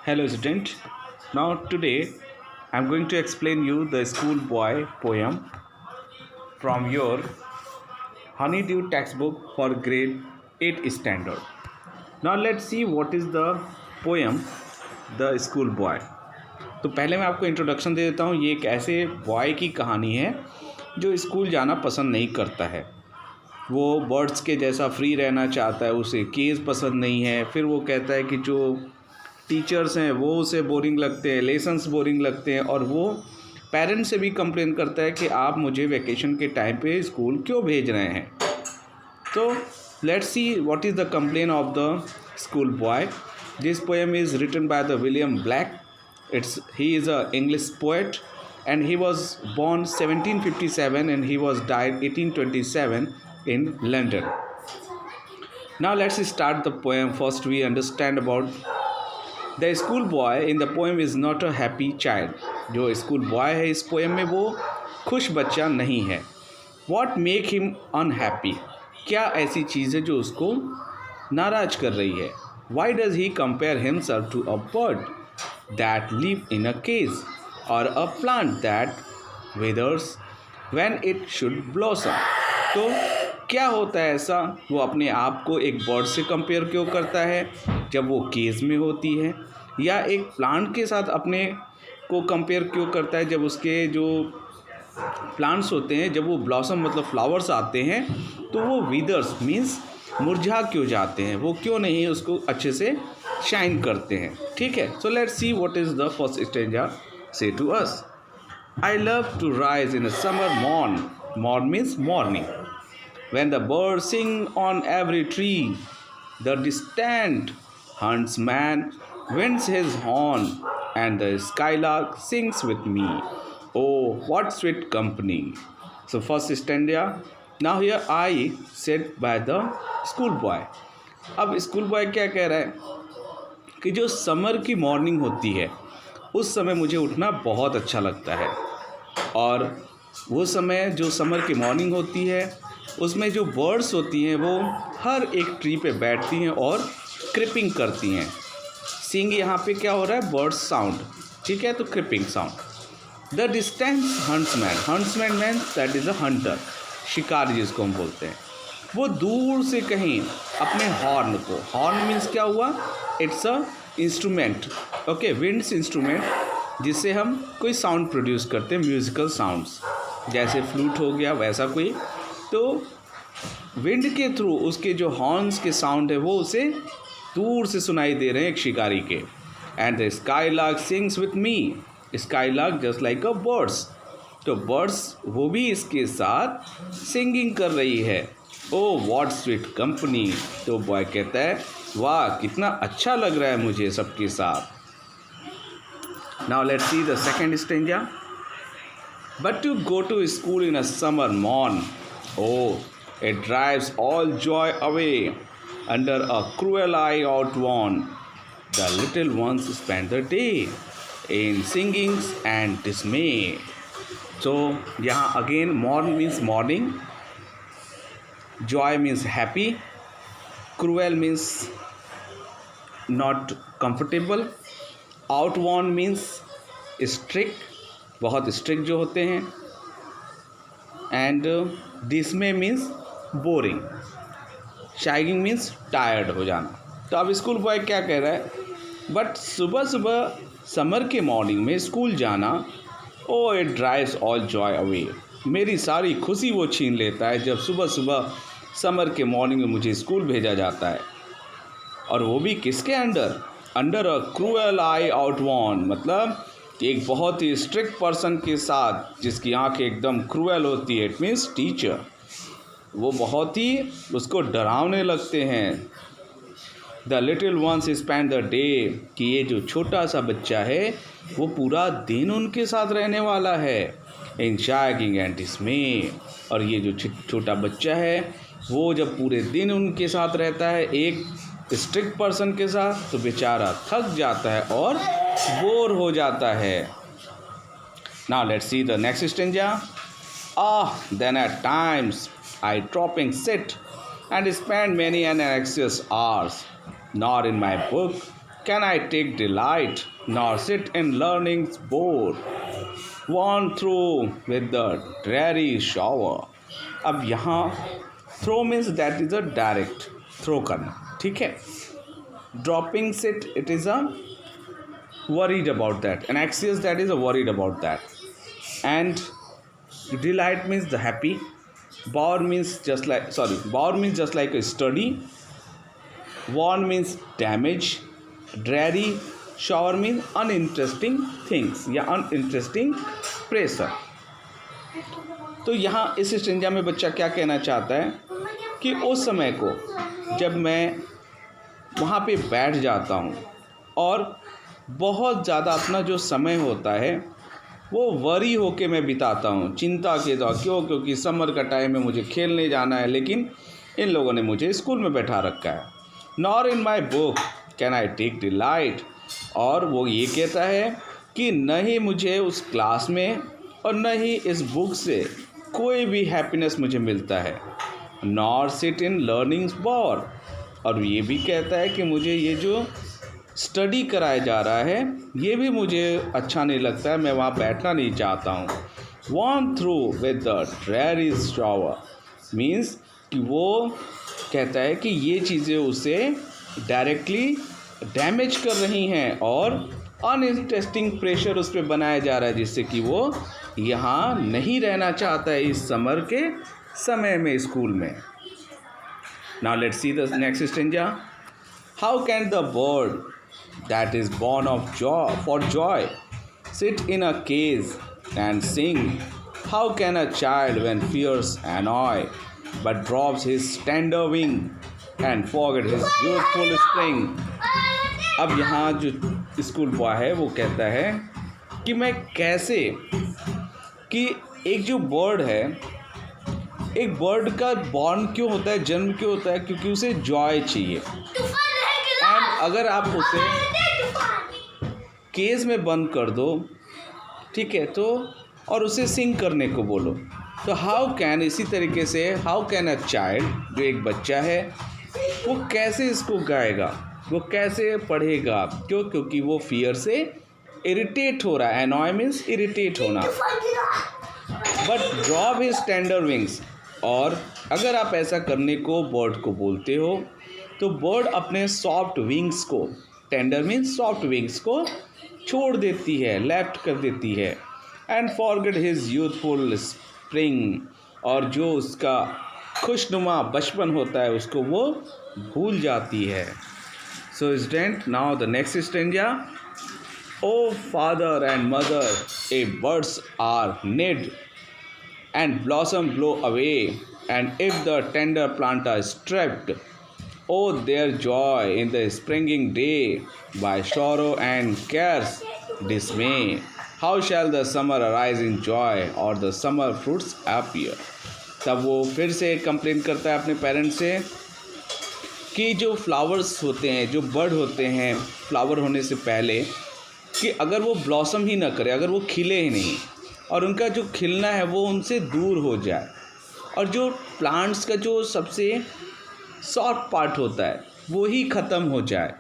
Hello student. Now today I am going to explain you the schoolboy poem from your Honeydew textbook for grade 8 standard. Now let's see what is the poem The Schoolboy. तो पहले मैं आपको introduction दे देता हूँ। ये एक ऐसे boy की कहानी है जो स्कूल जाना पसंद नहीं करता है। वो बर्ड्स के जैसा फ्री रहना चाहता है, उसे केज पसंद नहीं है। फिर वो कहता है कि जो टीचर्स हैं वो उसे बोरिंग लगते हैं, लेसन्स बोरिंग लगते हैं, और वो पेरेंट्स से भी कंप्लेन करता है कि आप मुझे वैकेशन के टाइम पे स्कूल क्यों भेज रहे हैं। तो let's see what is the complain of the school boy. This poem is written by the William Blake. He is a English poet and he was born 1757 and he was died 1827 in London. Now let's start the poem. First we understand about the schoolboy in the poem is not a happy child. जो school boy है इस poem में वो खुश बच्चा नहीं है. What make him unhappy? क्या ऐसी चीज़ है जो उसको नाराज कर रही है? Why does he compare himself to a bird that live in a cage or a plant that withers when it should blossom? तो क्या होता है ऐसा, वो अपने आप को एक बर्ड से कंपेयर क्यों करता है जब वो केज में होती है, या एक प्लांट के साथ अपने को कंपेयर क्यों करता है जब उसके जो प्लांट्स होते हैं जब वो ब्लॉसम मतलब फ्लावर्स आते हैं तो वो विदर्स मीन्स मुरझा क्यों जाते हैं, वो क्यों नहीं उसको अच्छे से शाइन करते हैं. ठीक है, so let's see what is the first stanza say to us. I love to rise in a summer morn. Morn means morning. When the bird sing on every tree, the distant huntsman winds his horn, and the skylark sings with me. Oh, what sweet company. So first stanza. Now here I said by the schoolboy. अब school क्या कह रहा है कि जो summer की morning होती है उस समय मुझे उठना बहुत अच्छा लगता है, और वो समय जो समर की मॉर्निंग होती है उसमें जो बर्ड्स होती हैं वो हर एक ट्री पे बैठती हैं और क्रिपिंग करती हैं. सिंग यहाँ पे क्या हो रहा है, बर्ड्स साउंड. ठीक है, तो creeping sound. The distance huntsman. Huntsman means that is a Hunter, शिकारी जिसको हम बोलते हैं. वो दूर से कहीं अपने हॉर्न को, हॉर्न मीन्स क्या हुआ, it's a instrument. Okay, winds instrument जिससे हम कोई साउंड प्रोड्यूस करते हैं, म्यूज़िकल साउंड्स, जैसे फ्लूट हो गया वैसा कोई. तो विंड के थ्रू उसके जो हॉर्न्स के साउंड है वो उसे दूर से सुनाई दे रहे हैं एक शिकारी के. And the skylark sings with me. Skylark just like a bird's. तो बर्ड्स वो भी इसके साथ सिंगिंग कर रही है. Oh what sweet company. तो बॉय कहता है वाह कितना अच्छा लग रहा है मुझे सबके साथ. Now let's see the second stanza. But to go to school in a summer morn, oh it drives all joy away under a cruel eye outworn. The little ones spend the day in singings and dismay. So यहाँ again morn means morning, joy means happy, cruel means not comfortable, outworn means strict, बहुत strict जो होते हैं, and dismay means boring, sighing means tired हो जाना. तो अब school boy क्या कह रहा है, बट सुबह सुबह समर के मॉर्निंग में स्कूल जाना, oh it drives all joy away. मेरी सारी खुशी वो छीन लेता है जब सुबह सुबह समर के मॉर्निंग में मुझे स्कूल भेजा जाता है, और वो भी किसके अंडर, अंडर अ क्रूअल आई आउटवॉर्न, मतलब एक बहुत ही स्ट्रिक्ट पर्सन के साथ जिसकी आंखें एकदम क्रूअल होती है. It means teacher. वो बहुत ही उसको डरावने लगते हैं. The little ones spend the day, कि ये जो छोटा सा बच्चा है वो पूरा दिन उनके साथ रहने वाला है. इन शैगिंग एंड डिस्मे. और ये जो छोटा बच्चा है वो जब पूरे दिन उनके साथ रहता है एक स्ट्रिक्ट पर्सन के साथ तो बेचारा थक जाता है और बोर हो जाता है. Now let's see the next stanza. Then at times I dropping sit and spend many an anxious hours. Nor in my book can I take delight, nor sit in learning's board, worn through with the dreary shower. अब यहाँ throw means that is a direct throw करना, ठीक है. Dropping sit, it is a worried about that. An anxious, that is a worried about that. And delight means the happy. Bore means just like a study. Worn means damage. Dreary shower means uninteresting things या uninteresting pressure. तो यहाँ इस stanza में बच्चा क्या कहना चाहता है कि उस समय को जब मैं वहाँ पे बैठ जाता हूँ और बहुत ज़्यादा अपना जो समय होता है वो वरी होके मैं बिताता हूँ, चिंता के द्वारा. क्योंकि समर का टाइम है, मुझे खेलने जाना है, लेकिन इन लोगों ने मुझे स्कूल में बैठा रखा है. Nor in my book can I take delight. और वो ये कहता है कि न ही मुझे उस क्लास में और न ही इस बुक से कोई भी हैप्पीनेस मुझे मिलता है. Nor sit in learnings bore. और ये भी कहता है कि मुझे ये जो स्टडी कराया जा रहा है ये भी मुझे अच्छा नहीं लगता है, मैं वहाँ बैठना नहीं चाहता हूँ. Worn through with the dreary shower means कि वो कहता है कि ये चीज़ें उसे डायरेक्टली डैमेज कर रही हैं और अनइंटरेस्टिंग प्रेशर उस पर बनाया जा रहा है, जिससे कि वो यहाँ नहीं रहना चाहता है इस समर के समय में स्कूल में. Now let's see the next stanza. How can the bird that is born of joy sit in a cage and sing? How can a child when fears annoy but drops his tender wing and forget his youthful spring? अब यहाँ जो school boy है वो कहता है कि मैं कैसे, कि एक जो बर्ड है, एक बर्ड का बॉर्न क्यों होता है, जन्म क्यों होता है, क्योंकि उसे जॉय चाहिए. एंड अगर आप उसे केज में बंद कर दो, ठीक है, तो और उसे सिंग करने को बोलो, तो हाउ कैन, इसी तरीके से हाउ कैन अ चाइल्ड, जो एक बच्चा है, वो कैसे इसको गाएगा, वो कैसे पढ़ेगा. क्योंकि वो फियर से इरिटेट हो रहा है. एनॉय मीन्स इरिटेट होना. But drop his tender wings. और अगर आप ऐसा करने को बर्ड को बोलते हो तो बर्ड अपने सॉफ्ट विंग्स को, टेंडर मीन्स सॉफ्ट विंग्स को छोड़ देती है, लेफ्ट कर देती है. And forget his youthful spring. और जो उसका खुशनुमा बचपन होता है उसको वो भूल जाती है. So student, now the next stanza. O father and mother, a birds are nipped and blossom blow away, and if the tender plant are stripped, oh their joy in the springing day by sorrow and cares dismay. How shall the summer arise in joy or the summer fruits appear? तब वो फिर से complain करता है अपने parents से कि जो फ्लावर्स होते हैं, जो बर्ड होते हैं फ्लावर होने से पहले, कि अगर वो ब्लॉसम ही ना करे, अगर वो खिले ही नहीं और उनका जो खिलना है वो उनसे दूर हो जाए, और जो प्लांट्स का जो सबसे सॉफ्ट पार्ट होता है वो ही ख़त्म हो जाए,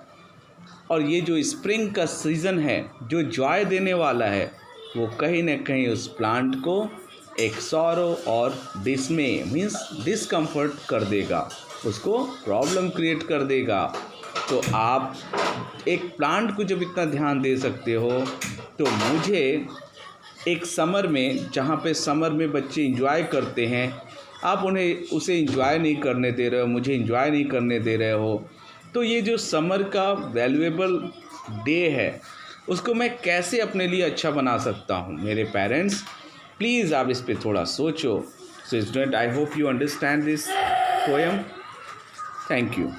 और ये जो स्प्रिंग का सीज़न है जो जॉय देने वाला है वो कहीं ना कहीं उस प्लांट को एक सॉरो और डिसमे मीन्स डिसकम्फर्ट कर देगा, उसको प्रॉब्लम क्रिएट कर देगा. तो आप एक प्लांट को जब इतना ध्यान दे सकते हो, तो मुझे एक समर में, जहाँ पे समर में बच्चे इंजॉय करते हैं, आप उन्हें उसे इंजॉय नहीं करने दे रहे हो, मुझे इंजॉय नहीं करने दे रहे हो, तो ये जो समर का वैल्यूएबल डे है उसको मैं कैसे अपने लिए अच्छा बना सकता हूँ. मेरे पेरेंट्स, प्लीज़ आप इस पर थोड़ा सोचो. So student, I hope you understand this poem. Thank you.